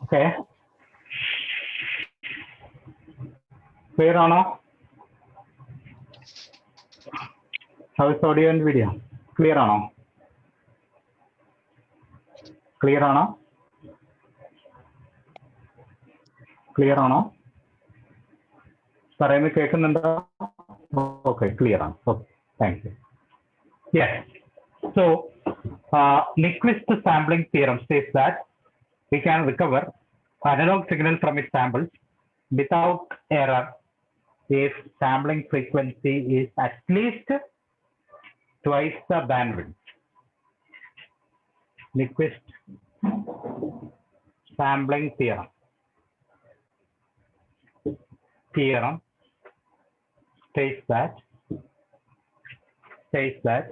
Okay. Clear or not? How is audio and video? Clear or not? Clear or not? Clear or not? പറയുന്നത് കേൾക്കുന്നുണ്ടോ? Okay, clear on. Okay, thank you. Yes. So, Nyquist sampling theorem states that we can recover analog signal from its samples without error if sampling frequency is at least twice the bandwidth. Nyquist sampling theorem states that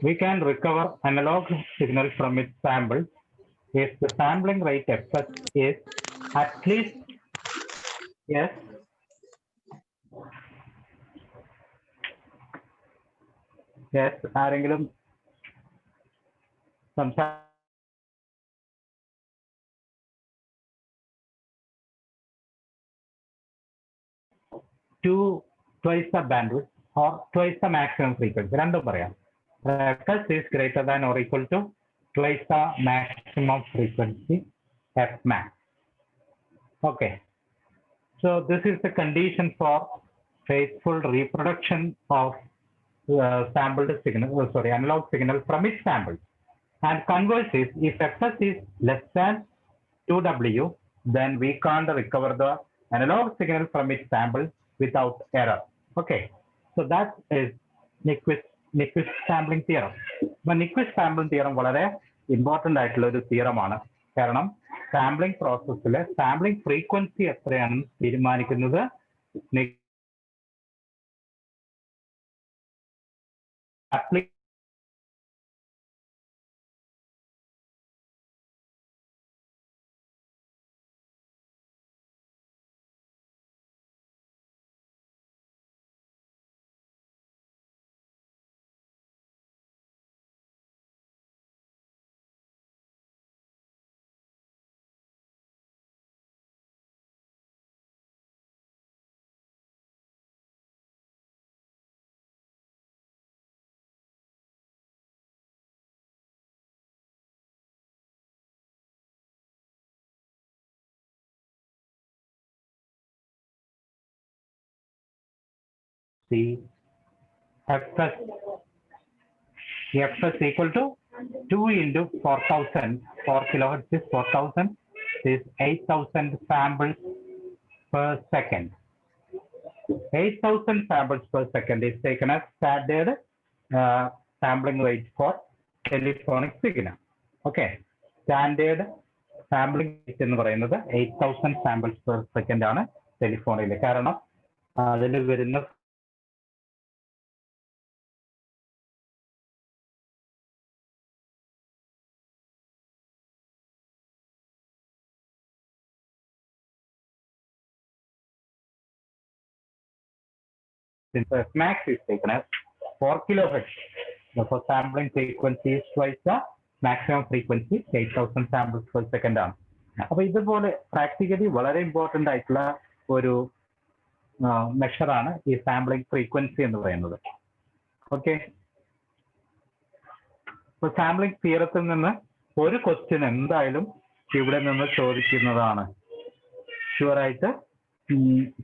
we can recover analog signal from its samples if the sampling rate fs is at least yes ആരെങ്കിലും twice the bandwidth or twice the maximum frequency. രണ്ടും പറയാം. Fs is greater than or equal to twice the maximum frequency f max. Okay. So this is the condition for faithful reproduction of sampled signal, analog signal from its samples. And conversely, if fs is less than 2W, then we can't recover the analog signal from its samples without error. Okay, so that is Nyquist sampling theorem. But Nyquist sampling theorem വളരെ important ആയിട്ടുള്ള ഒരു തിയറമാണ്. കാരണം sampling പ്രോസസ്സിലെ sampling frequency എത്രയാണെന്ന് തീരുമാനിക്കുന്നത് fs equal to 2 into 4000. 4 kilohertz is 4000 is 8000 samples per second. 8000 samples per second is taken as standard sampling rate for telephonic signal. Okay, standard sampling rate എന്ന് പറയുന്നത് 8000 samples per second ആണ് ടെലിഫോണിൽ. കാരണം അതിൽ വരുന്ന F max is taken as 4 kilohertz. Therefore, sampling frequency is twice the maximum frequency, 8000 samples per second ആണ്. അപ്പോൾ ഇതുപോലെ പ്രാക്ടിക്കലി വളരെ ഇമ്പോർട്ടൻ്റ് ആയിട്ടുള്ള ഒരു മെഷറാണ് ഈ സാമ്പിളിംഗ് ഫ്രീക്വൻസി എന്ന് പറയുന്നത്. ഓക്കെ, ഇപ്പോൾ സാമ്പിളിംഗ് തിയറത്തിൽ നിന്ന് ഒരു ക്വസ്റ്റ്യൻ എന്തായാലും ഇവിടെ നിന്ന് ചോദിക്കുന്നതാണ്. ഷുവറായിട്ട്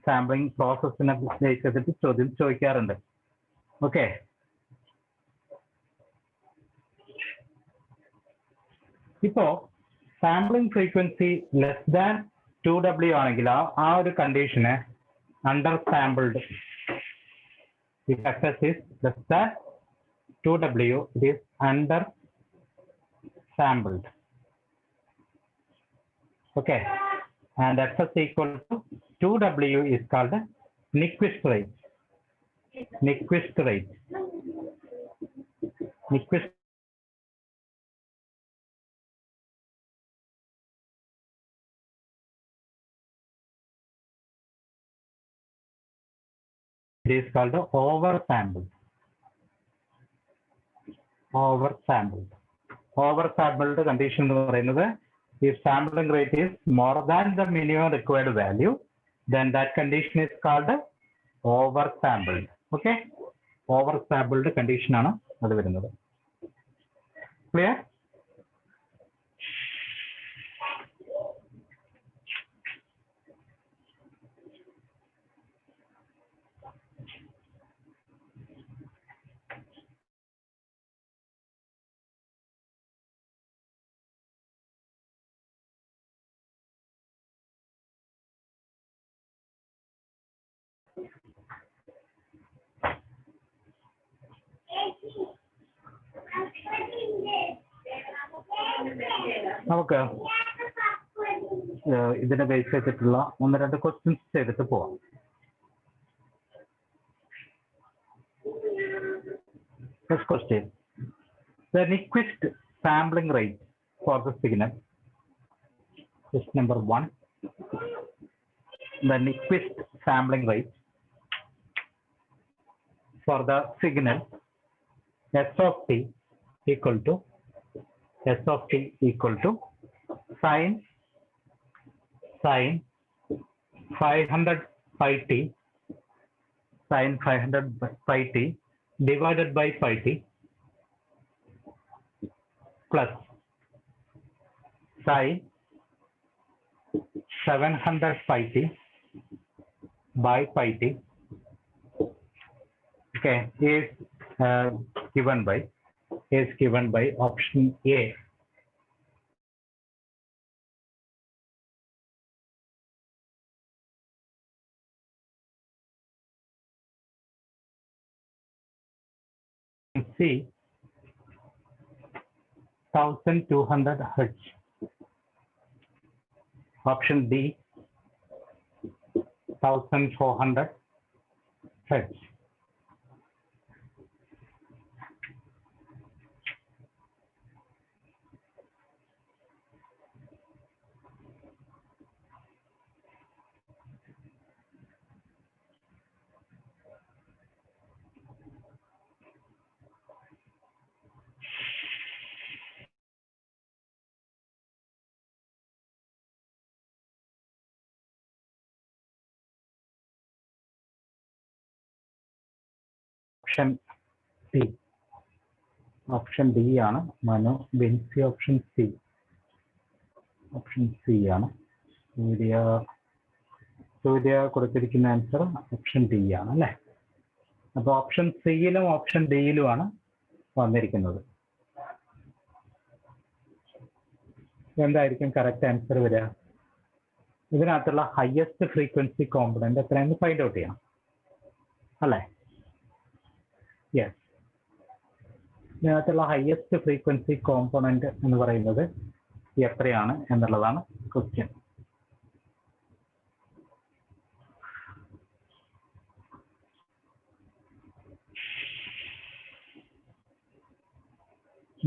സാമ്പിളിംഗ് പ്രോസസ്സിനെ ബേസ് ചെയ്തിട്ട് ചോദ്യം ചോദിക്കാറുണ്ട്. ഓക്കെ, ഇപ്പോ sampling frequency less than 2W ആണെങ്കിൽ ആ ഒരു കണ്ടീഷന് under sampled. If fs is less than 2W, it is under sampled. Okay, and fs equal to 2W is called Nyquist rate. Nyquist rate. Nyquist it is called oversampled. Oversampled condition എന്ന് പറയുന്നത് If sampling rate is more than the minimum required value, then that condition is called oversampled. Okay? Oversampled condition ആണ് അത് വരുന്നത്. Clear? നമുക്ക് ഇതിനെ base ചെയ്തിട്ടുള്ള 1-2 questions ചെയ്തിട്ട് പോവാം. First question: the Nyquist sampling rate for the signal. Question number 1: the Nyquist sampling rate for the signal s of t equal to sin 500 pi t divided by pi t plus sin 700 pi t by pi t, okay, is given by option A. C 1200 Hz. Option D 1400 Hz. Option D ആണ് Manu Benzy. Option C ആണ് സൂര്യ കൊടുത്തിരിക്കുന്ന answer option D ആണ് അല്ലേ? അപ്പൊ option സിയിലും option ഡിയിലുമാണ് വന്നിരിക്കുന്നത്. എന്തായിരിക്കും correct answer വരിക? ഇതിനകത്തുള്ള ഹയസ്റ്റ് ഫ്രീക്വൻസി കോമ്പണന്റ് എത്രയെന്ന് ഫൈൻഡ് ഔട്ട് ചെയ്യണം അല്ലേ? യെസ്, ഇതിനകത്തുള്ള ഹയസ്റ്റ് ഫ്രീക്വൻസി കോമ്പണന്റ് എന്ന് പറയുന്നത് എത്രയാണ് എന്നുള്ളതാണ് ക്വസ്റ്റ്യൻ.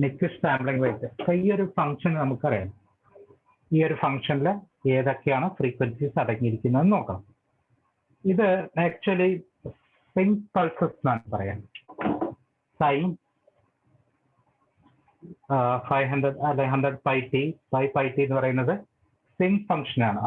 Nyquist sampling rate. അപ്പൊ ഈ ഒരു ഫംഗ്ഷൻ നമുക്കറിയാം. ഈ ഒരു ഫംഗ്ഷനിൽ ഏതൊക്കെയാണ് ഫ്രീക്വൻസീസ് അടങ്ങിയിരിക്കുന്നത് നോക്കണം. ഇത് ആക്ച്വലി സിങ്ക് പൾസസ് എന്നാണ് പറയാം. സൈൻ 500 അല്ലെ 100 pi t by pi t എന്ന് പറയുന്നത് സിങ്ക് ഫംഗ്ഷനാണ്.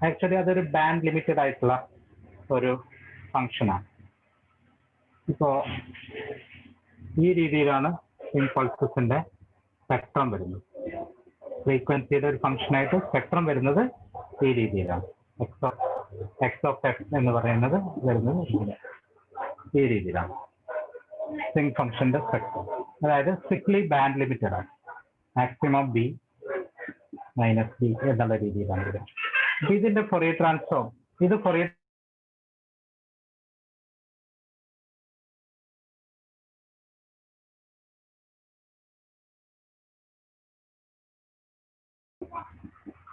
ആക്ച്വലി അതൊരു ബാൻഡ് ലിമിറ്റഡ് ആയിട്ടുള്ള ഒരു ഫംഗ്ഷനാണ്. ഇപ്പോ ഈ രീതിയിലാണ് ഇംപൾസസിന്റെ സ്പെക്ട്രം വരുന്നത്. ഫ്രീക്വൻസിയുടെ ഒരു ഫംഗ്ഷനായിട്ട് സ്പെക്ട്രം വരുന്നത് ഈ രീതിയിലാണ്. എക്സ് ഓഫ് എക്സ് എന്ന് പറയുന്നത് വരുന്നത് ഈ രീതിയിലാണ് സിങ്ക് ഫംഗ്ഷന്റെ സ്പെക്ട്രം. അതായത് സ്ട്രിക്ട്ലി ബാൻഡ് ലിമിറ്റഡ് ആണ്. മാക്സിമം ബി മൈനസ് ബി എന്നുള്ള രീതിയിലാണ് വരിക. അപ്പൊ ഇതിന്റെ ഫൊറിയർ ട്രാൻസ്ഫോം, ഇത് ഫൊറിയർ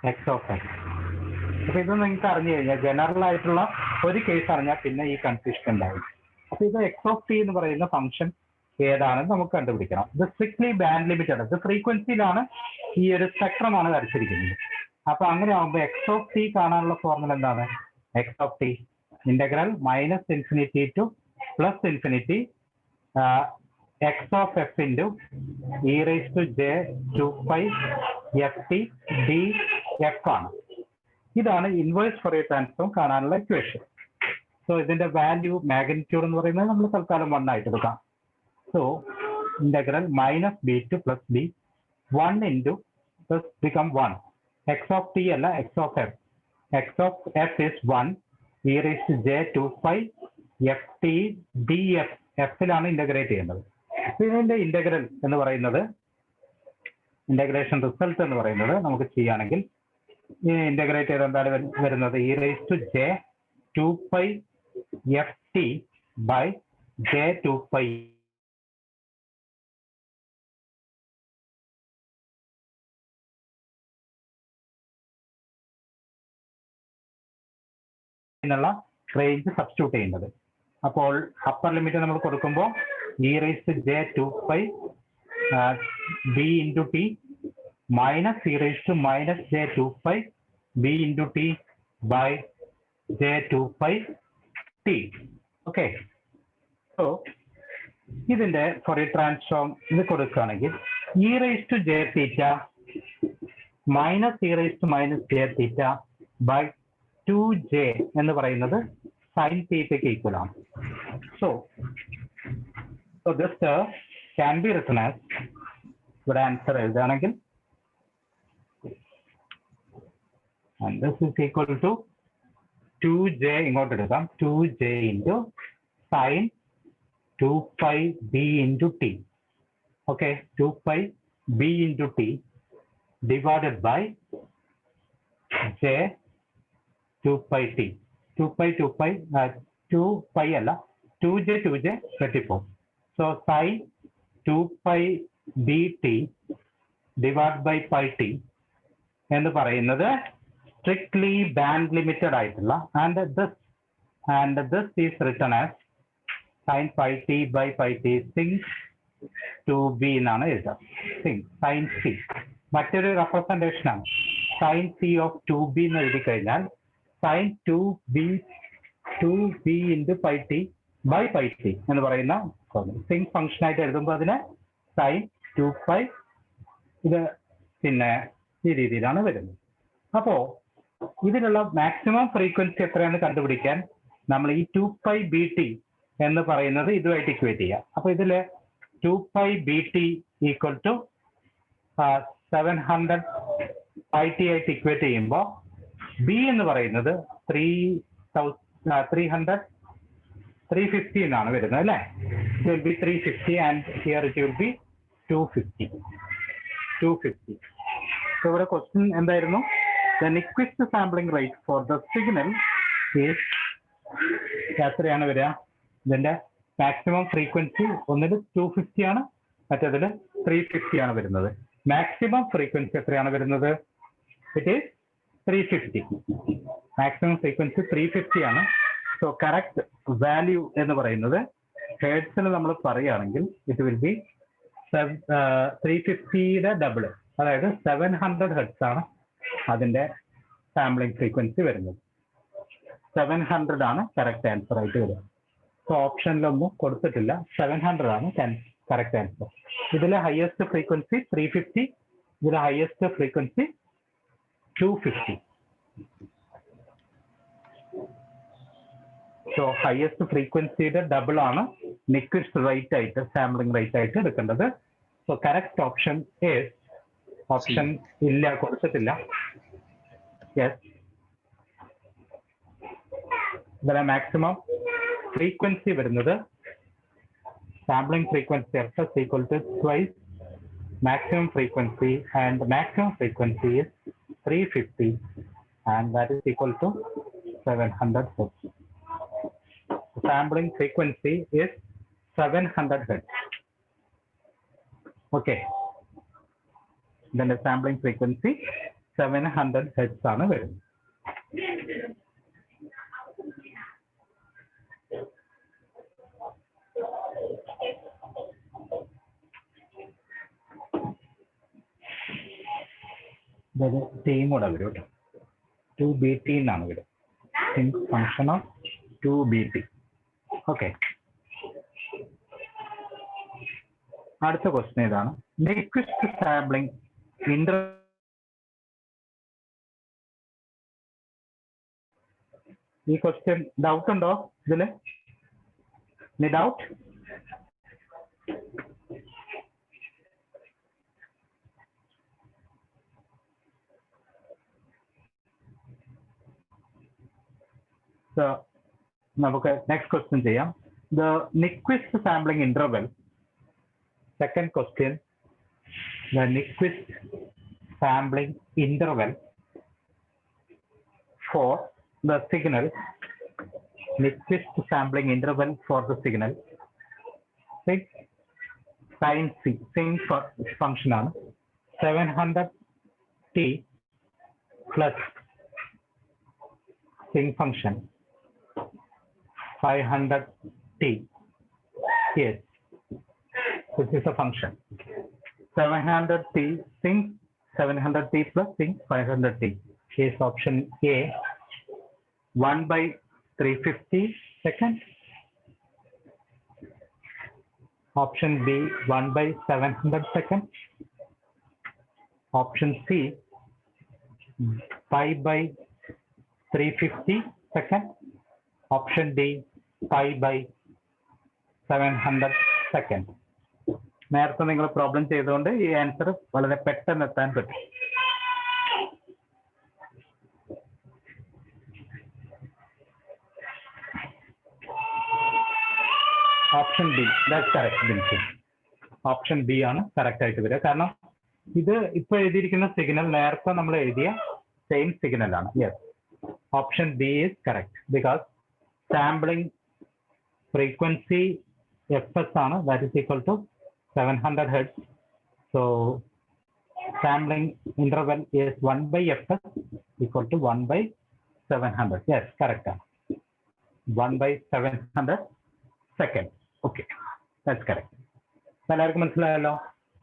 എക്സ് ഓഫ് എക്സ്. അപ്പൊ ഇത് നിങ്ങൾക്ക് അറിഞ്ഞു കഴിഞ്ഞാൽ ജനറൽ ആയിട്ടുള്ള ഒരു കേസ് അറിഞ്ഞാൽ പിന്നെ ഈ കൺഫ്യൂഷൻ ഉണ്ടാവും. അപ്പൊ ഇത് എക്സ് ഓഫ് ടി എന്ന് പറയുന്ന ഫംഗ്ഷൻ ഏതാണെന്ന് നമുക്ക് കണ്ടുപിടിക്കണം. ഇത് സ്ട്രിക്ട്ലി ബാൻഡ് ലിമിറ്റഡ്, ഇത് ഫ്രീക്വൻസിയിലാണ് ഈ ഒരു സ്പെക്ട്രം ആണ് വരച്ചിരിക്കുന്നത്. അപ്പൊ അങ്ങനെ ആകുമ്പോൾ എക്സ് ഓഫ് ടി കാണാനുള്ള ഫോർമുല എന്താണ്? x of t. Integral minus infinity to plus infinity x of f into e raised to j 2 pi ft df ആണ്. ഇതാണ് ഇൻവേഴ്സ് ഫോറിയർ ട്രാൻസ്ഫോം കാണാനുള്ള ഇക്വേഷൻ. സോ ഇതിന്റെ വാല്യൂ മാഗ്നിറ്റ്യൂഡ് എന്ന് പറയുന്നത് നമ്മൾ തൽക്കാലം 1 ആയിട്ട് എടുക്കാം. So integral minus B two plus B 1 into plus become 1. x of t അല്ല x of f. x of f is 1 e raised to j 2 pi ft df. f-ലാണ് integrate ചെയ്യുന്നത്. ഇതിന്റെ ഇന്റഗ്രൽ എന്ന് പറയുന്നത് ഇന്റഗ്രേഷൻ റിസൾട്ട് എന്ന് പറയുന്നത് നമുക്ക് ചെയ്യുകയാണെങ്കിൽ integrate ചെയ്ത് എന്താണ് വരുന്നത് e raised to j 2 pi ft by j 2 pi എന്നുള്ള റേഞ്ച് സബ്സ്റ്റിറ്റ്യൂട്ട് ചെയ്യുന്നത്. അപ്പോൾ അപ്പർ ലിമിറ്റ് നമ്മൾ കൊടുക്കുമ്പോൾ e raised to j 2 pi b into t minus e raised to minus j 2 pi b into t by j 2 pi t. Okay, so ഇതിന്റെ Fourier transform ഇത് കൊടുക്കുകയാണെങ്കിൽ e raised to j theta minus e raised to minus j theta by 2j എന്ന് പറയുന്നത് sin തീറ്റയ്ക്ക് equal ആണ്. So this can be written as, ഇവിടെ answer എഴുതുകയാണെങ്കിൽ and this is equal to 2j ഇങ്ങോട്ട് എടുക്കാം, 2j into sin 2 pi b into t. okay, 2 pi b into t divided by j 2 pi t. 2 pi 2 pi 2 pi അല്ല 2j 34. so sin 2 pi dt divided by pi t എന്ന് പറയുന്നത് strictly band limited ആയിട്ടുള്ള and this is written as sin pi t by pi t sin 2b എന്നാണ് എഴുതുക. sin c മറ്റൊരു representation ആണ്. sin c of 2b എന്ന് എഴുതി കഴിഞ്ഞാൽ sin 2b into pi t by pi t എന്ന് പറയുന്ന sin ഫംഗ്ഷൻ ആയിട്ട് എഴുതുമ്പോൾ അതിന് sin 2 pi ഇത് പിന്നെ ഈ രീതിയിലാണ് വരുന്നത്. അപ്പോ ഇതിനുള്ള മാക്സിമം ഫ്രീക്വൻസി എത്രയാണെന്ന് കണ്ടുപിടിക്കാൻ നമ്മൾ ഈ 2 pi bt എന്ന് പറയുന്നത് ഇതുമായിട്ട് ഇക്വേറ്റ് ചെയ്യാം. അപ്പൊ ഇതില് 2 pi bt equal to 700 pi t ആയിട്ട് ഇക്വേറ്റ് ചെയ്യുമ്പോൾ b എന്ന് പറയുന്നത് 350 എന്നാണ് വരുന്നത് അല്ലേ? it will be 350 and here it will be 250. so ഇവിടെ ക്വസ്റ്റ്യൻ എന്തായിരുന്നു? the Nyquist sampling rate for the signal is എത്രയാണ് വരിക? ഇതിന്റെ മാക്സിമം ഫ്രീക്വൻസി ഒന്നിൽ 250 ആണ്, മറ്റേതിൽ 350 ആണ് വരുന്നത്. മാക്സിമം ഫ്രീക്വൻസി എത്രയാണ് വരുന്നത്? It is 350. മാക്സിമം ഫ്രീക്വൻസി 350 ആണ്. സോ കറക്റ്റ് വാല്യൂ എന്ന് പറയുന്നത് ഹെർട്സിന് നമ്മൾ പറയുകയാണെങ്കിൽ ഇറ്റ് വിൽ ബി 350യുടെ ഡബിൾ, അതായത് 700 ഹെർട്സ് ആണ് അതിന്റെ സാമ്പിളിംഗ് ഫ്രീക്വൻസി വരുന്നത്. 700 ആണ് കറക്റ്റ് ആൻസർ ആയിട്ട് വരിക. സോ ഓപ്ഷനിലൊന്നും കൊടുത്തിട്ടില്ല, 700 ആണ് കറക്റ്റ് ആൻസർ. ഇതിലെ ഹയസ്റ്റ് ഫ്രീക്വൻസി 350, ഇതിലെ ഹയസ്റ്റ് ഫ്രീക്വൻസി 250. സോ ഹയസ്റ്റ് ഫ്രീക്വൻസിയുടെ ഡബിൾ ആണ് Nyquist റേറ്റ് ആയിട്ട് സാമ്പിളിംഗ് റേറ്റ് ആയിട്ട് എടുക്കേണ്ടത്. So correct option is option ഇല്ല, കൊടുത്തിട്ടില്ല. യെസ്, ഇതിലെ മാക്സിമം ഫ്രീക്വൻസി വരുന്നത് sampling frequency f is equal to twice maximum frequency and maximum frequency is 350 and that is equal to 700 hertz. Sampling frequency is 700 hertz. okay, then the sampling frequency 700 hertz ആണ് വരുന്നത്. Team കൂടെ വരും കേട്ടോ, 2bt എന്നാണ് വരും. sinc function of 2bt. Okay. അടുത്ത question ഇതാണ്. Nyquist sampling interval. ഈ ക്വസ്റ്റ്യൻ ഡൗട്ട് ഉണ്ടോ ഇതില്? ഡൗട്ട്? നമുക്ക് നെക്സ്റ്റ് ക്വസ്റ്റ്യൻ ചെയ്യാം. The Nyquist sampling interval. Second question. The Nyquist sampling interval for the signal. Nyquist sampling interval for the signal. Sinc sin c. Sinc function on 700t plus sinc function 500t. Yes, this is a function. 700t sinc 700t plus sinc 500t. Is option A 1/350 second. Option B 1/700 second. Option C 5/350 second. Option D 5/700 second. നേരത്തെ നിങ്ങൾ problem ചെയ്തുകൊണ്ട് ഈ answer വളരെ പെട്ടെന്ന് എത്താൻ പറ്റും. Option B, that's correct Binsy. Option B ആണ് correct ആയിട്ട് വരിക. കാരണം ഇത് ഇപ്പൊ എഴുതിയിരിക്കുന്ന സിഗ്നൽ നേരത്തെ നമ്മൾ എഴുതിയ സെയിം സിഗ്നൽ ആണ്. Yes, option B is correct because sampling frequency fs ആണ്, that is equal to 700 hertz. So sampling interval is 1/fs equal to 1/700. Yes, correct. 1/700 seconds. Okay, that's correct. എല്ലാവർക്കും മനസ്സിലായല്ലോ.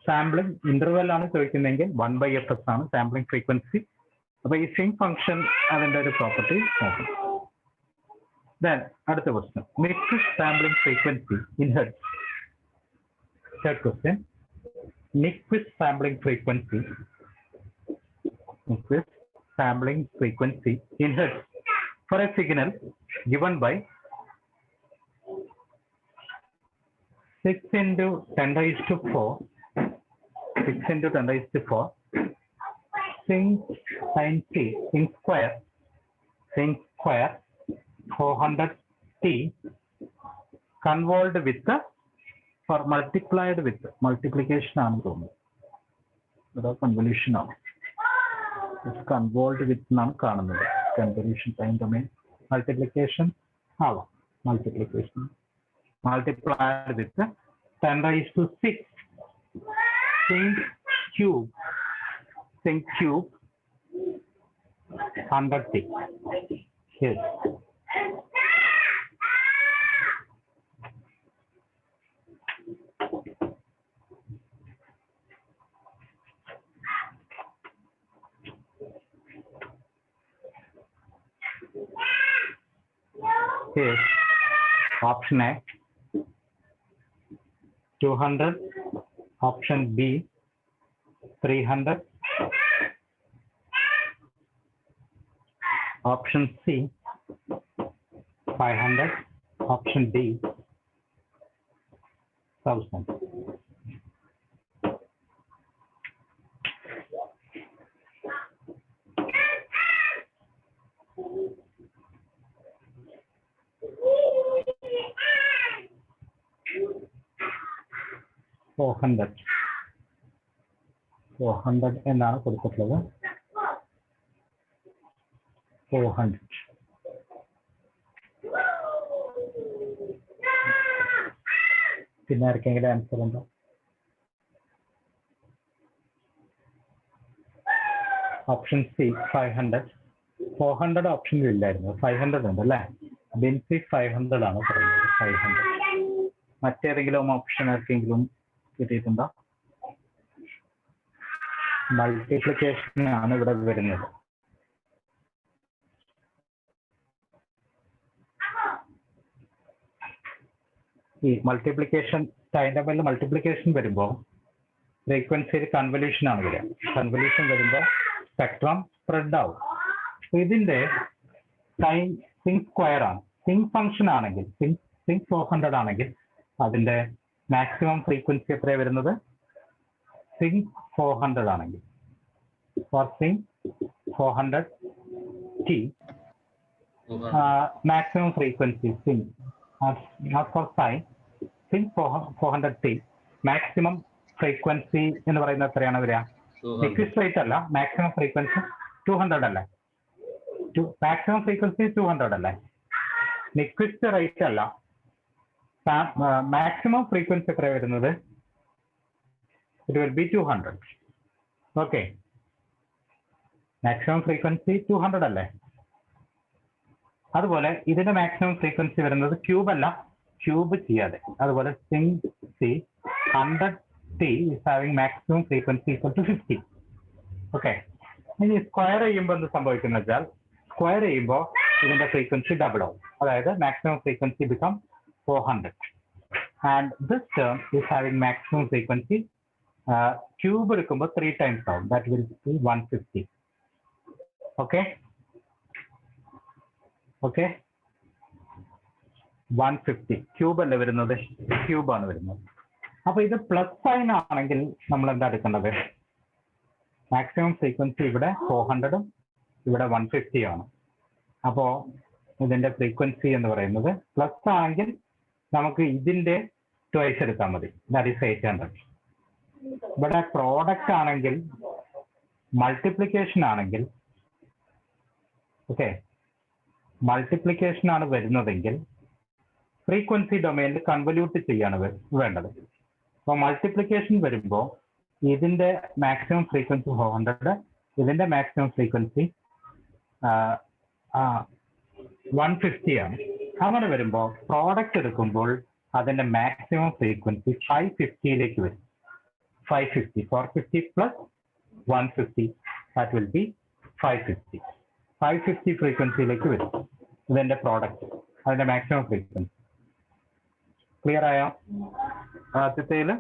സാമ്പിളിംഗ് ഇന്റർവെൽ ആണ് ചോദിക്കുന്നതെങ്കിൽ 1/fs ആണ് sampling frequency. അപ്പൊ ഈ zinc function അതിന്റെ ഒരു property നോക്കും. Then അടുത്ത question, Nyquist sampling frequency in hertz. Third question, Nyquist sampling frequency. Nyquist sampling frequency in hertz for a signal given by 6 into 10 raised to 4, 6 into 10 raised to 4, sinc sin t, sinc square 400t convolved with the or multiplied with multiplication ആണെന്ന് തോന്നുന്നു. അതോ convolution ആണ്? Convolve വിത്ത് നാം കാണുന്നത്. Convolution time domain multiplication ആവാം. Multiplication multiplied with 10 raised to 6 sinc cube 100t. Yes. Yes. Option A 200. Option B 300. Option C 500. Option D 1000. Four hundred എന്നാണ് കൊടുത്തിട്ടുള്ളത്. 400. പിന്നെ ആർക്കെങ്കിലും ആൻസർ ഉണ്ടോ? Option C 500. 400 ഓപ്ഷനിൽ ഇല്ലായിരുന്നു, 500 ഉണ്ട് അല്ലേ? ബിൻസി 500 ആണ് പറയുന്നത്. 500. മറ്റേതെങ്കിലും ഓപ്ഷൻ ആർക്കെങ്കിലും കിട്ടിയിട്ടുണ്ടോ? മൾട്ടിപ്ലിക്കേഷൻ ആണ് ഇവിടെ വരുന്നത്. ഈ മൾട്ടിപ്ലിക്കേഷൻ ടൈം ടേബിളിൽ മൾട്ടിപ്ലിക്കേഷൻ വരുമ്പോൾ ഫ്രീക്വൻസിയിൽ കൺവല്യൂഷൻ ആണ് വരിക. കൺവല്യൂഷൻ വരുമ്പോൾ സ്പെക്ട്രം സ്പ്രെഡ് ആവും. ഇതിന്റെ ടൈം സിങ് സ്ക്വയർ ആണ്. സിങ് ഫംഗ്ഷൻ ആണെങ്കിൽ സിങ് 400 ആണെങ്കിൽ അതിന്റെ മാക്സിമം ഫ്രീക്വൻസി എത്രയാണ് വരുന്നത്? സിങ് 400 ആണെങ്കിൽ for sinc 400 t maximum frequency sync not for sine sync 400 t maximum frequency എന്ന് പറയുന്നത് എത്രയാണ് വരിക? നിക്വിസ്റ്റ് റേറ്റ് അല്ല, മാക്സിമം ഫ്രീക്വൻസി 200 അല്ലേ? മാക്സിമം ഫ്രീക്വൻസി 200 അല്ലേ? നിക്വിസ്റ്റ് റേറ്റ് അല്ല, മാക്സിമം ഫ്രീക്വൻസി എത്ര വരുന്നത്? It will be 200. Okay, maximum frequency 200 അല്ലേ? അതുപോലെ ഇതിന്റെ മാക്സിമം ഫ്രീക്വൻസി വരുന്നത് ക്യൂബ് അല്ല, ക്യൂബ് ചെയ്യാതെ. അതുപോലെ Singh C 100 T is having maximum frequency equal to 50. Okay, ഇനി സ്ക്വയർ ചെയ്യുമ്പോൾ എന്ത് സംഭവിക്കുന്ന വെച്ചാൽ, സ്ക്വയർ ചെയ്യുമ്പോൾ ഇതിന്റെ ഫ്രീക്വൻസി ഡബിൾ ആവും. അതായത് maximum frequency become 400 and this term is having maximum frequency cube എടുക്കുമ്പോൾ 3 times ആവും. That will be 150. Okay okay, 150 cube അല്ലേ വരുന്നത്? ക്യൂബ് ആണ് വരുന്നത്. അപ്പൊ ഇത് പ്ലസ് സൈൻ ആണെങ്കിൽ നമ്മൾ എന്താ എടുക്കേണ്ടത്? മാക്സിമം ഫ്രീക്വൻസി ഇവിടെ 400 ഇവിടെ 150 ആണ്. അപ്പോ ഇതിന്റെ ഫ്രീക്വൻസി എന്ന് പറയുന്നത് പ്ലസ് ആണെങ്കിൽ നമുക്ക് ഇതിന്റെ ട്വൈസ് എടുത്താൽ മതി, ദാറ്റ് ഈസ് 800. ഇവിടെ പ്രോഡക്റ്റ് ആണെങ്കിൽ, മൾട്ടിപ്ലിക്കേഷൻ ആണെങ്കിൽ, ഓക്കെ, മൾട്ടിപ്ലിക്കേഷൻ ആണ് വരുന്നതെങ്കിൽ ഫ്രീക്വൻസി ഡൊമൈനിൽ കൺവല്യൂട്ട് ചെയ്യാണ് വേണ്ടത്. അപ്പോൾ മൾട്ടിപ്ലിക്കേഷൻ വരുമ്പോൾ ഇതിന്റെ മാക്സിമം ഫ്രീക്വൻസി 400, ഇതിന്റെ മാക്സിമം ഫ്രീക്വൻസി 150 ആണ്. അങ്ങനെ വരുമ്പോൾ പ്രോഡക്റ്റ് എടുക്കുമ്പോൾ അതിന്റെ മാക്സിമം ഫ്രീക്വൻസി 550ലേക്ക് വരും. 550, 450 പ്ലസ് 150, ദാറ്റ് വിൽ ബി 550. 550 ഫ്രീക്വൻസിയിലേക്ക് വരും ഇതിന്റെ പ്രോഡക്റ്റ്, അതിന്റെ മാക്സിമം ഫ്രീക്വൻസി. ക്ലിയർ ആയോ? ആദ്യത്തേല്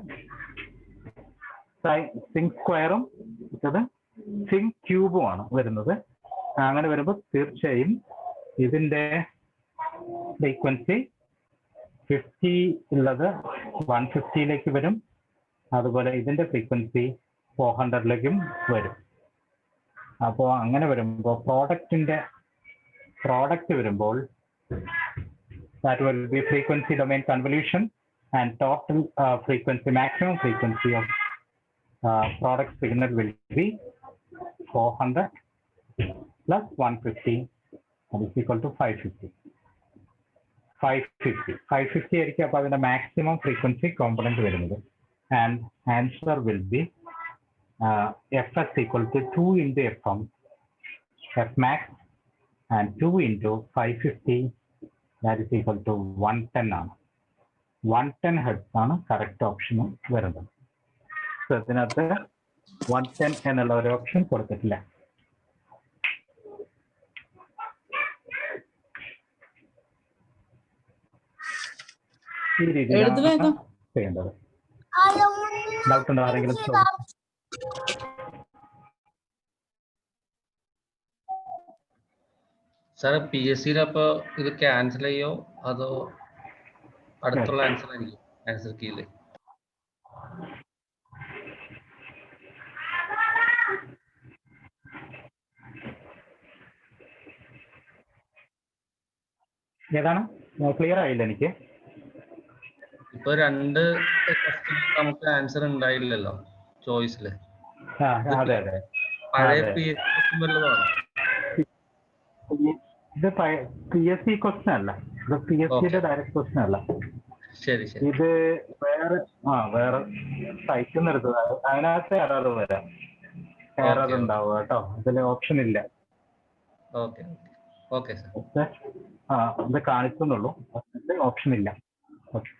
സിങ് സ്ക്വയറും ഇത് സിങ് ക്യൂബും ആണ് വരുന്നത്. അങ്ങനെ വരുമ്പോൾ തീർച്ചയായും ഇതിന്റെ ഫ്രീക്വൻസി 50 ഉള്ളത് 150ലേക്ക് വരും. അതുപോലെ ഇതിന്റെ ഫ്രീക്വൻസി 400ലേക്കും വരും. അപ്പോൾ അങ്ങനെ വരുമ്പോൾ പ്രോഡക്റ്റ് വരുമ്പോൾ that will be frequency domain convolution and total frequency, maximum frequency of product signal will be 400 plus 150, that is equal to 550. 550 ആയിരിക്കും അപ്പോൾ അതിന്റെ മാക്സിമം ഫ്രീക്വൻസി കോമ്പണന്റ് വരുന്നത്. And answer will be fs equal to 2 into fm, fmax, and 2 into 550, that is equal to 110 ആണ്. 110 hertz ആണ് correct option വരുന്നത്. So ഇതിനകത്ത് 110 എന്നുള്ള ഒരു ഓപ്ഷൻ കൊടുത്തിട്ടില്ല. ഈ രീതിയിലാണ് ചെയ്യേണ്ടത്. ഡൗട്ട് ഉണ്ടോ ആരെങ്കിലും? സാറ് പി എസ് സിയിൽ അപ്പൊ ഇത് ക്യാൻസൽ ചെയ്യോ അതോ അടുത്തുള്ള ആൻസർ ആയിരിക്കും ആൻസർ കീയില്? ഏതാണ്? ക്ലിയർ ആയില്ല എനിക്ക്. ഇപ്പൊ 2 ക്വസ്റ്റ്യൻ നമുക്ക് ആൻസർ ഉണ്ടായില്ലല്ലോ ചോയ്സില്. അതെ അതെ, പഴയ പി എസ് സി ക്വസ്റ്റ്യൻ വല്ലതാണ്? ഇത് പി എസ് സി ക്വസ്റ്റ്യൻ അല്ല, ഇത് പി എസ് സിയുടെ ഡയറക്റ്റ് ക്വസ്റ്റ്യൻ അല്ല. ശരി ശരി. ഇത് വേറെ സൈറ്റിൽ നിന്ന് എടുത്തത്. അതിനകത്ത് എറർ വരാം, എറർ ഉണ്ടാവുക കേട്ടോ. ഇതിൽ ഓപ്ഷൻ ഇല്ല. Okay okay sir. ഇത് കാണിക്കുന്നുള്ളൂ, ഓപ്ഷൻ ഇല്ല. ഓക്കെ,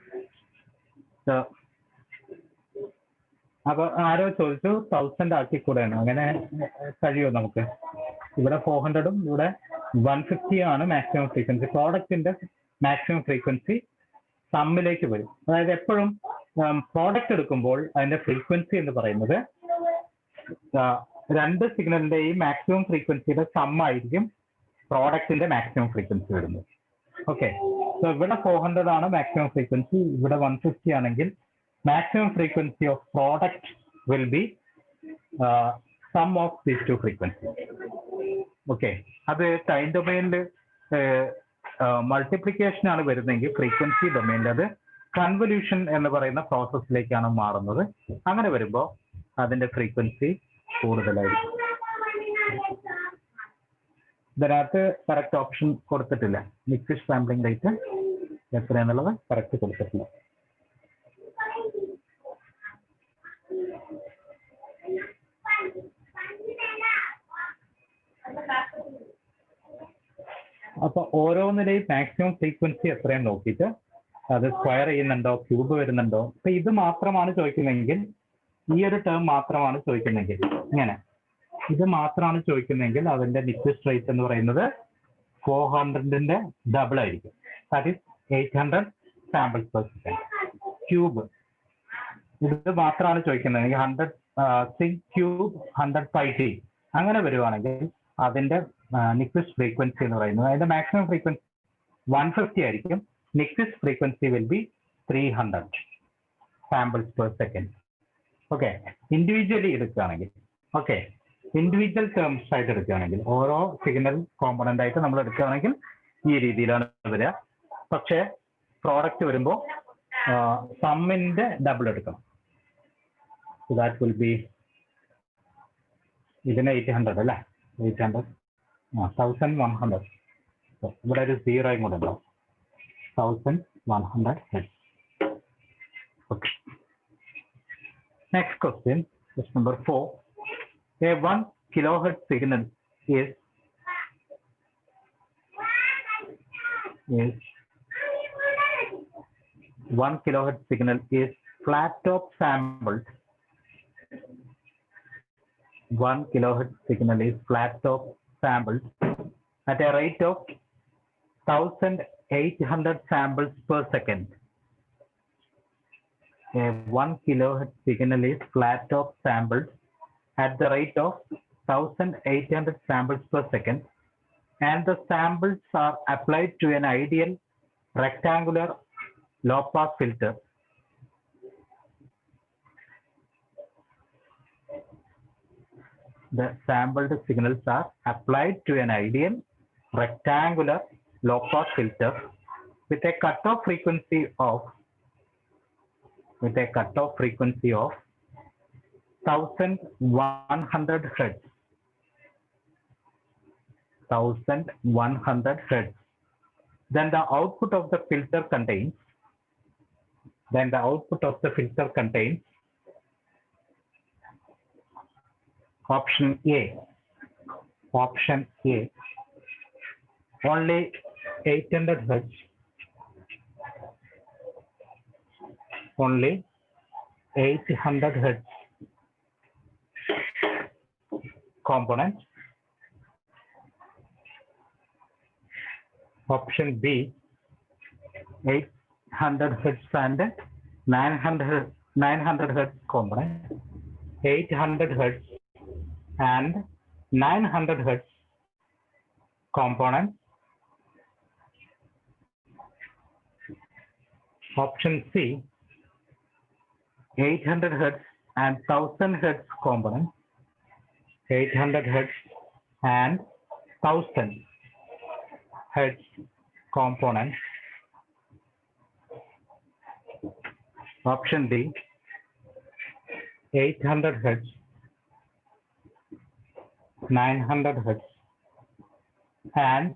അപ്പൊ ആരോ ചോദിച്ചു 1000 ആക്കി കൂടെയാണ്. അങ്ങനെ കഴിയുമോ നമുക്ക്? ഇവിടെ 400ഉം ഇവിടെ 150 ആണ് മാക്സിമം ഫ്രീക്വൻസി. പ്രോഡക്റ്റിന്റെ മാക്സിമം ഫ്രീക്വൻസി സമ്മിലേക്ക് വരും. അതായത് എപ്പോഴും പ്രോഡക്റ്റ് എടുക്കുമ്പോൾ അതിന്റെ ഫ്രീക്വൻസി എന്ന് പറയുന്നത് രണ്ട് സിഗ്നലിന്റെയും മാക്സിമം ഫ്രീക്വൻസിയുടെ സം ആയിരിക്കും പ്രോഡക്റ്റിന്റെ മാക്സിമം ഫ്രീക്വൻസി വരുന്നത്. ഓക്കെ, സോ ഇവിടെ 400 ആണ് മാക്സിമം ഫ്രീക്വൻസി, ഇവിടെ 150 ആണെങ്കിൽ maximum frequency of product will be sum of these two frequency. Okay, അത് ടൈം ഡൊമൈനിൽ മൾട്ടിപ്ലിക്കേഷൻ ആണ് വരുന്നതെങ്കിൽ ഫ്രീക്വൻസി ഡൊമൈനിൽ അത് കൺവല്യൂഷൻ എന്ന് പറയുന്ന പ്രോസസ്സിലേക്കാണ് മാറുന്നത്. അങ്ങനെ വരുമ്പോൾ അതിന്റെ ഫ്രീക്വൻസി കൂടുതലായിരിക്കും. ഇതിനകത്ത് കറക്റ്റ് ഓപ്ഷൻ കൊടുത്തിട്ടില്ല. മിക്സ്ഡ് സാമ്പിളിംഗ് റേറ്റ് എത്രയാണെന്നുള്ളത് കറക്റ്റ് കൊടുത്തിട്ടില്ല. അപ്പൊ ഓരോന്നിന്റെയും മാക്സിമം ഫ്രീക്വൻസി എത്രയും നോക്കിയിട്ട് അത് സ്ക്വയർ ചെയ്യുന്നുണ്ടോ, ക്യൂബ് വരുന്നുണ്ടോ. അപ്പൊ ഇത് മാത്രമാണ് ചോദിക്കുന്നതെങ്കിൽ, ഈ ഒരു ടേം മാത്രമാണ് ചോദിക്കുന്നതെങ്കിൽ, ഇങ്ങനെ ഇത് മാത്രമാണ് ചോദിക്കുന്നതെങ്കിൽ അതിന്റെ നിക്വിസ്റ്റ് റേറ്റ് എന്ന് പറയുന്നത് 400ന്റെ ഡബിൾ ആയിരിക്കും. That is 800 samples per second. Cube ഇത് മാത്രമാണ് ചോദിക്കുന്നതെങ്കിൽ 100 സിഗ് ക്യൂബ് 100 πt അങ്ങനെ വരുവാണെങ്കിൽ അതിന്റെ നിക്വിസ്റ്റ് ഫ്രീക്വൻസി എന്ന് പറയുന്നത്, അതിന്റെ മാക്സിമം ഫ്രീക്വൻസി 150 ആയിരിക്കും. Nyquist frequency will be 300 samples per second. Okay, individually എടുക്കുകയാണെങ്കിൽ, ഓക്കെ, ഇൻഡിവിജ്വൽ ടേംസ് ആയിട്ട് എടുക്കുകയാണെങ്കിൽ, ഓരോ സിഗ്നൽ കോമ്പണന്റ് ആയിട്ട് നമ്മൾ എടുക്കുകയാണെങ്കിൽ ഈ രീതിയിലാണ് വരിക. പക്ഷേ പ്രോഡക്റ്റ് വരുമ്പോൾ സമ്മിന്റെ ഡബിൾ എടുക്കണം. ദാറ്റ് വിൽ ബി, ഇതിന് 800 അല്ലേ, 800 1100. ഇവിടെ ഒരു സീറോയും കൂടെ ഉണ്ടാവും. 1100 Hz. Okay. Next question, question number 4. A 1 kilohertz signal is 1 kilohertz signal is flat top sampled. 1 kilohertz signal is flat top sampled at a rate of 1800 samples per second. A 1 kilohertz signal is flat top sampled at the rate of 1800 samples per second, and the samples are applied to an ideal rectangular low pass filter. The sampled signals are applied to an ideal rectangular low pass filter with a cutoff frequency of 1100 Hz. 1100 Hz. Then the output of the filter contains option A only 800 Hz, only 800 Hz component. Option B 800 Hz and 900 Hz component. 800 Hz and 900 Hz component. Option C 800 Hz and 1000 Hz component. 800 Hz and 1000 Hz component. Option D 800 Hz, 900 Hz and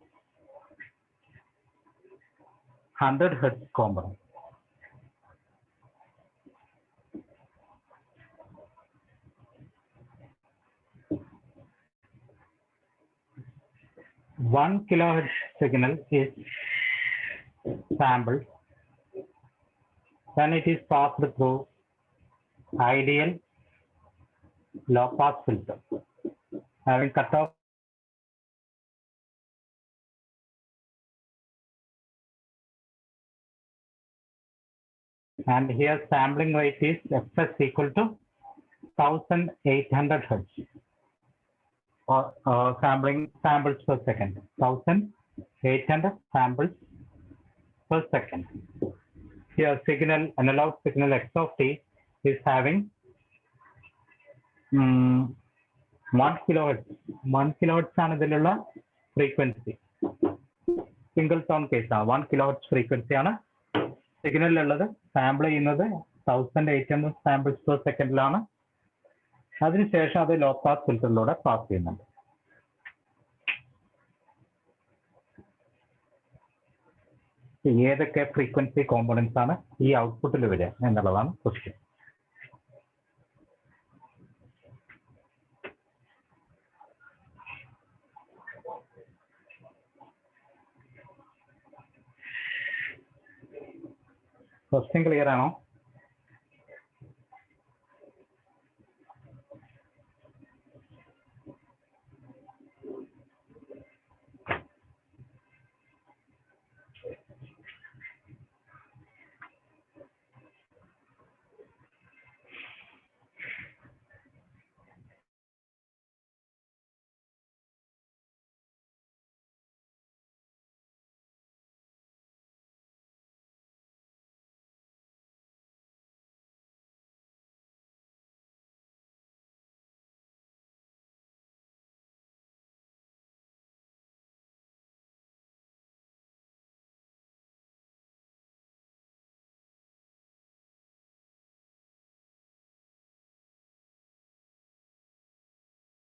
100 Hz component. One kilohertz signal is sampled when it is passed through ideal low pass filter having cutoff and here sampling rate is fs equal to 1800 hertz, or samples per second, 1800 samples per second. Here signal, analog signal x of t is having 1 kilohertz. 1 kilohertz ആണ് ഇതിലുള്ള frequency. Single tone കേസാണ്. 1 kilohertz frequency ആണ് സിഗ്നലിലുള്ളത്. Sample ചെയ്യുന്നത് 1800 samples per സെക്കൻഡിലാണ്. അതിനുശേഷം അത് low pass ഫിൽറ്ററിലൂടെ pass ചെയ്യുന്നുണ്ട്. ഏതൊക്കെ frequency components ആണ് ഈ ഔട്ട്പുട്ടിൽ വരിക എന്നുള്ളതാണ് ക്വസ്റ്റ്യൻ. ക്വസ്റ്റ്യൻ ക്ലിയർ ആണോ?